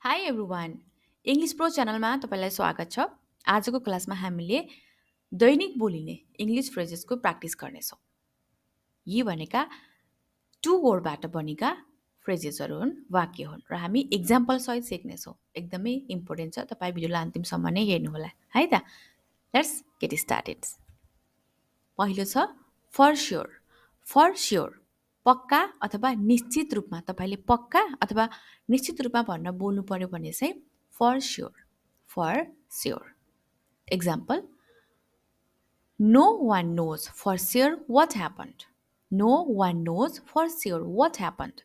High everyone English pro च्यानलमा तपाईँलाई स्वागत छ। आजको क्लासमा हामीले दैनिक बोलिने इङ्ग्लिस फ्रेजेसको प्र्याक्टिस गर्नेछौँ। यी भनेका टु वर्डबाट बनेका फ्रेजेसहरू हुन्, वाक्य हुन् र हामी इक्जाम्पल सहित सिक्नेछौँ। एकदमै इम्पोर्टेन्ट छ, तपाईँ भिडियोलाई अन्तिमसम्म नै हेर्नुहोला है त। Let's get started. पहिलो छ फर स्योर। फर स्योर पक्का अथवा निश्चित रूपमा, तपाईँले पक्का अथवा निश्चित रूपमा भनेर बोल्नु पर्यो भने चाहिँ for sure. For sure. Example, no one knows for sure what happened. No one knows for sure what happened.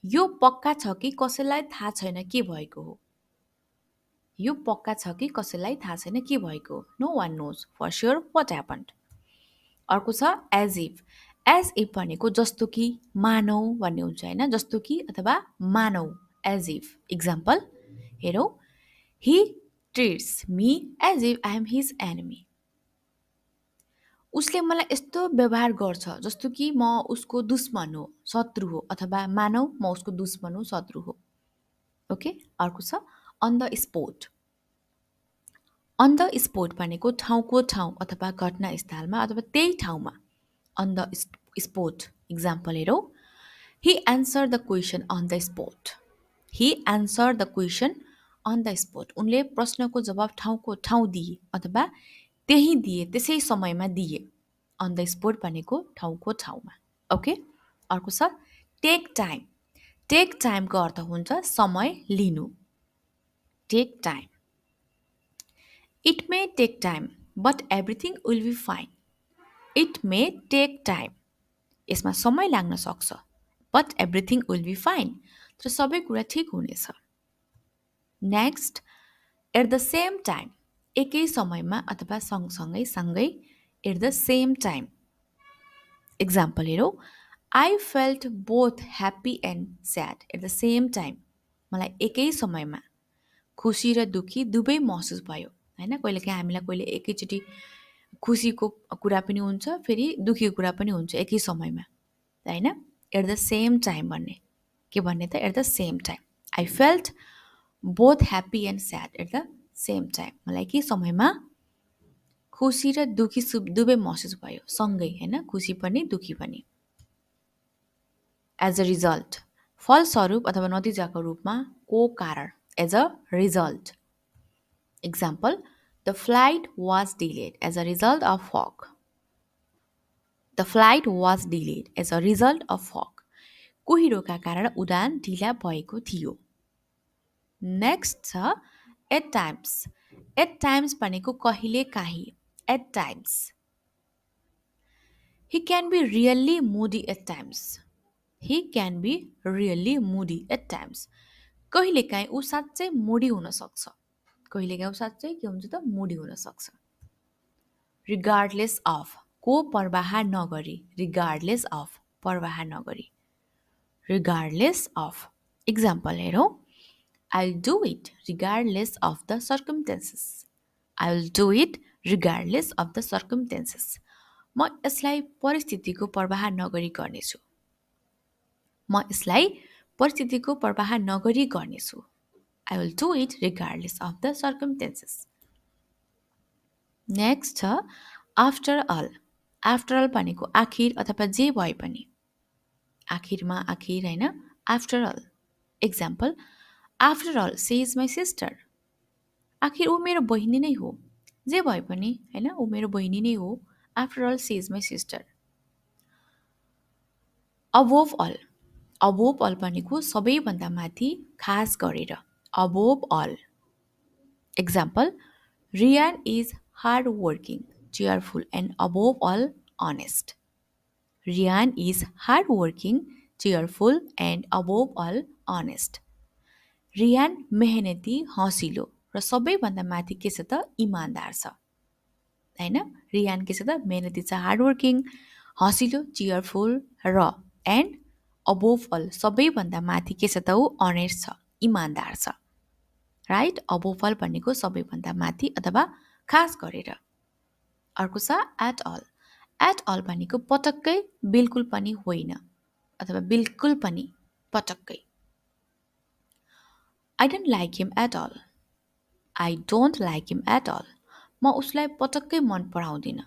यो पक्का छ कि कसैलाई थाहा छैन के भएको हो। यो पक्का छ कि कसैलाई थाहा छैन के भएको हो। No one knows for sure what happened. अर्को छ एज इफ। एज इफ भनेको जस्तो कि, मानौ भन्ने हुन्छ होइन, जस्तो कि अथवा मानौ, एज इफ। इक्जाम्पल हेरौँ, he treats me as if I am his enemy. उसले मलाई यस्तो व्यवहार गर्छ जस्तो कि म उसको दुश्मन हो, शत्रु हो, अथवा मानौ म उसको दुश्मन हो, शत्रु हो। ओके। अर्को छ on the spot. On the spot भनेको ठाउँको ठाउँ अथवा घटनास्थलमा अथवा त्यही ठाउँमा। On the spot. इक्जाम्पल हेरौँ, he answered the question on the spot. He answered the question on the spot. उनले प्रश्नको जवाब ठाउँको ठाउँ दिए अथवा त्यही दिए, त्यसै समयमा दिए। on the spot भनेको ठाउँको ठाउँमा। ओके। अर्को छ टेक टाइम। टेक टाइमको अर्थ हुन्छ समय लिनु। Take time. It may take time but everything will be fine. It may take time. यसमा समय लाग्न सक्छ, but everything will be fine. तर सबै कुरा ठिक हुनेछ। Next, at the same time. एकै समयमा अथवा सँगसँगै सँगै। At the same time. Example हेरौँ, I felt both happy and sad at the same time. मलाई एकै समयमा खुसी र दुःखी दुवै महसुस भयो होइन। कहिलेकाहीँ हामीलाई कहिले एकैचोटि खुसीको कुरा पनि हुन्छ, फेरि दुःखीको कुरा पनि हुन्छ एकै समयमा होइन। एट द सेम टाइम भन्ने के भन्ने त, at the same time. I felt both happy and sad at the same time. मलाई के समयमा खुसी र दुःखी दुवै महसुस भयो सँगै होइन, खुसी पनि दुःखी पनि। एज अ रिजल्ट, फलस्वरूप अथवा नतिजाको रूपमा, को कारण, as a result. Example, the flight was delayed as a result of fog. The flight was delayed as a result of fog. कुहिरोका कारण उडान ढिला भएको थियो। नेक्स्ट छ एट टाइम्स। एट टाइम्स भनेको कहिले काहीँ। At times. He can be really moody at times. He can be really moody at times. कहिलेकाहीँ ऊ साँच्चै मुडी हुनसक्छ। कहिलेकाहीँ ऊ साँच्चै के हुन्छ त, मुडी हुनसक्छ। रिगार्डलेस अफ, को परवाह नगरी। रिगार्डलेस अफ, परवाह नगरी। Regardless of. इक्जाम्पल हेरौँ, I'll do it regardless of the circumstances. I'll do it regardless of the circumstances. म यसलाई परिस्थितिको परवाह नगरी गर्नेछु। म यसलाई परिस्थितिको परवाह नगरी गर्नेछु। I will do it regardless of the circumstances. Next छ आफ्टर अल। आफ्टर अल भनेको आखिर अथवा जे भए पनि। आखिरमा आखिर होइन, after all. Example, after all she is my sister. आखिर ऊ मेरो बहिनी नै हो, जे भए पनि होइन, ऊ मेरो बहिनी नै हो। After all she is my sister. Above all. Above all भनेको सबैभन्दा माथि, खास गरेर। Above all. Example, Ryan is hard working, cheerful and above all honest. Rian is hardworking, cheerful and above all honest. Riyan मेहनती, हँसिलो र सबैभन्दा माथि के छ त, इमान्दार छ होइन। रियान के छ त, मेहनती छ, हार्डवर्किङ, हँसिलो, चियरफुल र एन्ड अबोभ अल, सबैभन्दा माथि के छ त, ऊ अनेस्ट छ, इमान्दार छ। राइट। अबोभ अल भनेको सबैभन्दा माथि अथवा खास गरेर। अर्को छ एट अल। एट अल भनेको पटक्कै, बिल्कुल पनि होइन अथवा बिल्कुल पनि, पटक्कै। I don't like him at all. I don't like him at all. म उसलाई पटक्कै मन पराउँदिन.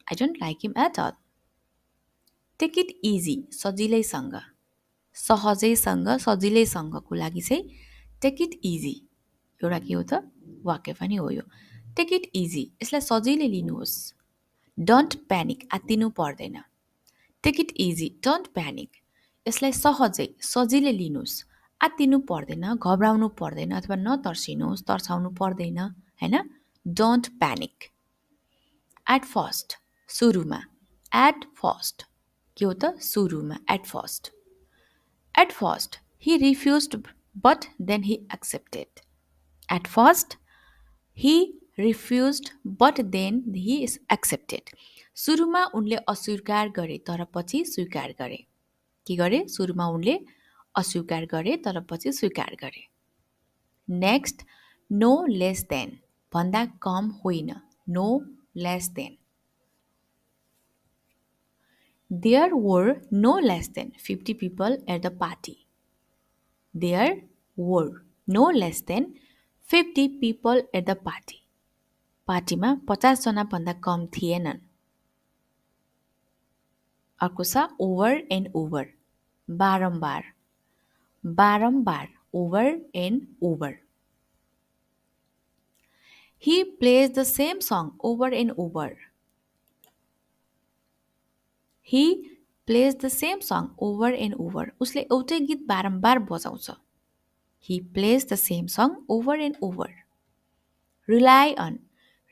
I don't like him at all. Take it easy, सजिलैसँग. सहजैसँग, सजिलैसँगको लागि चाहिँ take it easy. एउटा के हो त? वाक्य पनि हो यो. Take it easy. यसलाई सजिलै लिनुहोस्. Don't panic. आत्तिनु पर्दैन. Take it easy. Don't panic. यसलाई सहजै, सजिलै लिनुहोस्. आत्तिनु पर्दैन, घबराउनु पर्दैन अथवा नतर्सिनुहोस्, तर्साउनु पर्दैन, हैन? Don't panic. At first. सुरुमा. At first. के हो त? सुरुमा. At first. At first, he refused, but then he accepted. At first, he refused, but then he is accepted. सुरुमा उनले अस्वीकार गरे तर पछि स्वीकार गरे. के गरे? सुरुमा उनले अस्वीकार गरे तर पछि स्वीकार गरे. Next, no less than. भन्दा कम होइन. No less than. There were no less than 50 people at the party. There were no less than 50 people at the party. पार्टीमा 50 जना भन्दा कम थिएनन्. अर्को छ over and over. बारम्बार. बारम्बार. Over and over. He plays the same song over and over. He plays the same song over and over. उसले एउटै गीत बारम्बार बजाउँछ. He plays the same song over and over. Rely on.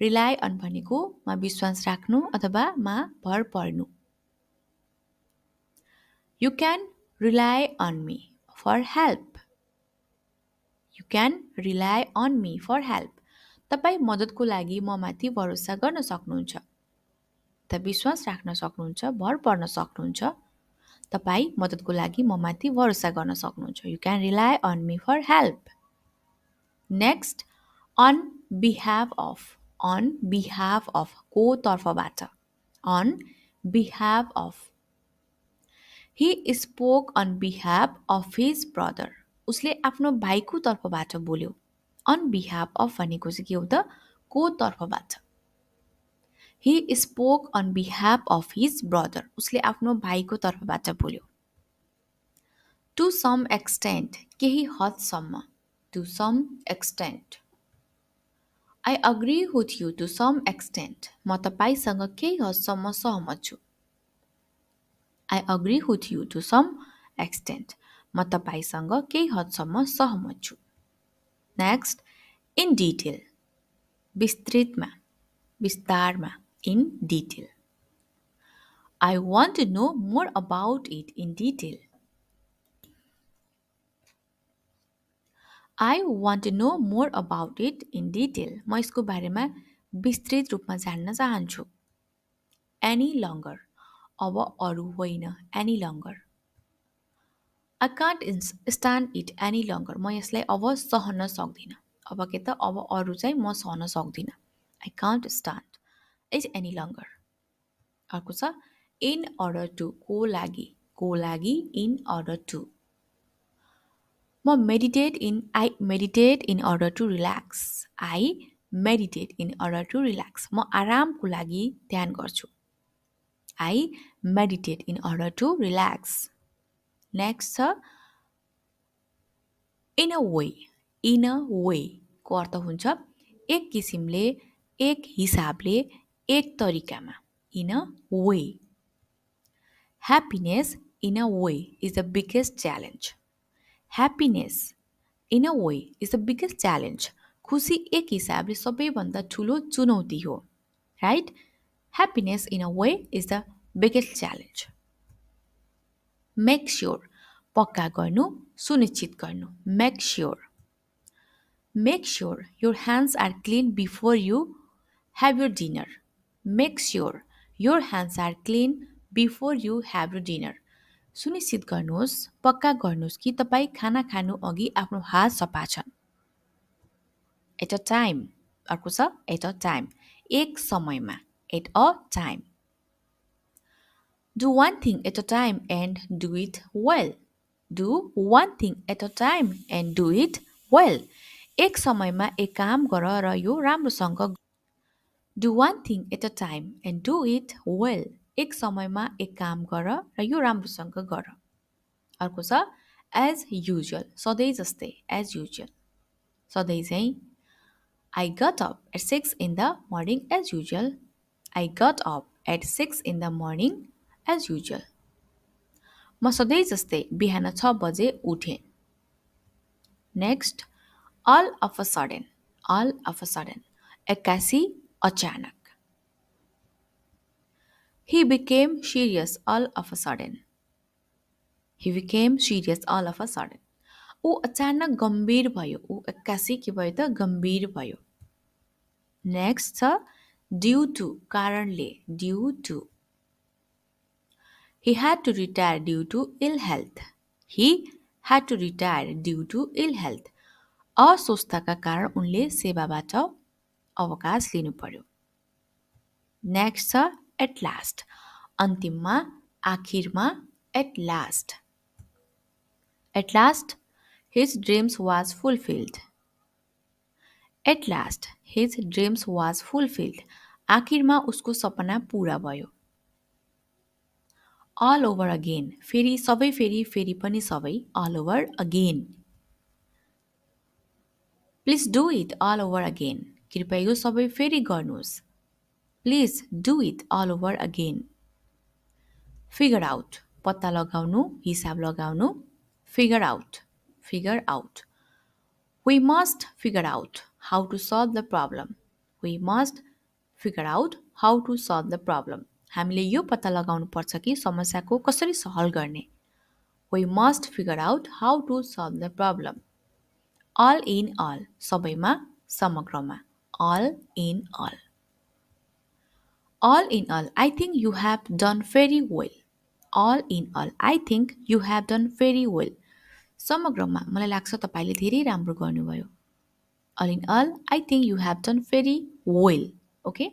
Rely on भनेको मा विश्वास राख्नु अथवा मा भर पर्नु. You can rely on me for help. You can rely on me for help. तपाई मद्दतको लागि म माथि भरोसा गर्न सक्नुहुन्छ. त विश्वास राख्न सक्नुहुन्छ, भर पर्न सक्नुहुन्छ. तपाई मद्दतको लागि म माथि भरोसा गर्न सक्नुहुन्छ. You can rely on me for help. Next, on behalf of. On behalf of को तर्फबाट. On behalf of. He spoke on behalf of his brother. उसले आफ्नो भाइको तर्फबाट बोल्यो. On behalf of भनेको चाहिँ के हो त? को तर्फबाट. He spoke on behalf of his brother. उसले आफ्नो भाइको तर्फबाट बोल्यो. To some extent. केही हदसम्म. To some extent. I agree with you to some extent. म तपाईसँग केही हदसम्म सहमत छु. I agree with you to some extent. म तपाईसँग केही हदसम्म सहमत छु. Next, in detail. विस्तृतमा, विस्तारमा, in detail. I want to know more about it in detail. I want to know more about it in detail. म यसको बारेमा विस्तृत रूपमा जान्न चाहन्छु. Any longer. अब अरू होइन. Any longer. I can't stand it any longer. म यसलाई अब सहन सक्दिनँ. अब के त? अब अरू चाहिँ म सहन सक्दिनँ. I can't stand it any longer. अर्को छ in order to. को लागि. को लागि in order to. I meditate in order to relax. I meditate in order to relax. म आरामको लागि ध्यान गर्छु. I meditate in order to relax. Next छ in a way. In a way को अर्थ हुन्छ एक किसिमले, एक हिसाबले, एक तरिकामा. In a way. Happiness in a way is the biggest challenge. Happiness in a way is the biggest challenge. खुसी एक हिसाबले सबैभन्दा ठुलो चुनौती हो. Right? Happiness in a way is the biggest challenge. Make sure. पक्का गर्नु, सुनिश्चित गर्नु. Make sure. Make sure your hands are clean before you have your dinner. Make sure your hands are clean before you have your dinner. सुनिश्चित गर्नुहोस्, पक्का गर्नुहोस् कि तपाईँ खाना खानु अघि आफ्नो हात सफा छन्. At a time. अर्को छ at a time. एक समयमा. At a time. Do one thing at a time and do it well. Do one thing at a time and do it well एक समयमा एक काम गर र यो राम्रोसँग do one thing at a time and do it well एक समयमा एक काम गर र यो राम्रोसँग गर अर्को छ एज युजुअल सधैँ जस्तै एज युजुअल सधैँ चाहिँ I got up at 6 in the morning as usual. I got up at 6 in the morning as usual. म सधैँ जस्तै बिहान 6 बजे उठेँ. Next, all of a sudden. All of a sudden. एक्कासी अचानक. He became serious all of a sudden. He became serious all of a sudden. ऊ अचानक गम्भीर भयो. ऊ एक्कासी के भयो त गम्भीर भयो. नेक्स्ट छ ड्यू टु कारणले due to He had to retire due to ill health. He had to retire due to ill health. अस्वस्थका कारण उनले सेवाबाट अवकाश लिनु पर्यो. नेक्स्ट छ एट लास्ट अन्तिममा आखिरमा at last. At last his dreams was fulfilled. At last his dreams was fulfilled. आखिरमा उसको सपना पूरा भयो. all over again फेरि सबै फेरि फेरि पनि सबै all over again. Please do it all over again. कृपया यो सबै फेरि गर्नुहोस्. Please do it all over again. Figure out पत्ता लगाउनु हिसाब लगाउनु figure out figure out. We must figure out how to solve the problem. We must figure out how to solve the problem. हामीले यो पत्ता लगाउनु पर्छ कि समस्याको कसरी सल्भ गर्ने. We must figure out how to solve the problem. All in all, सबैमा समग्रमा. All in all. All in all, I think you have done very well. All in all, I think you have done very well. समग्रमा मलाई लाग्छ तपाईले धेरै राम्रो गर्नुभयो. All in all, I think you have done very well. Okay?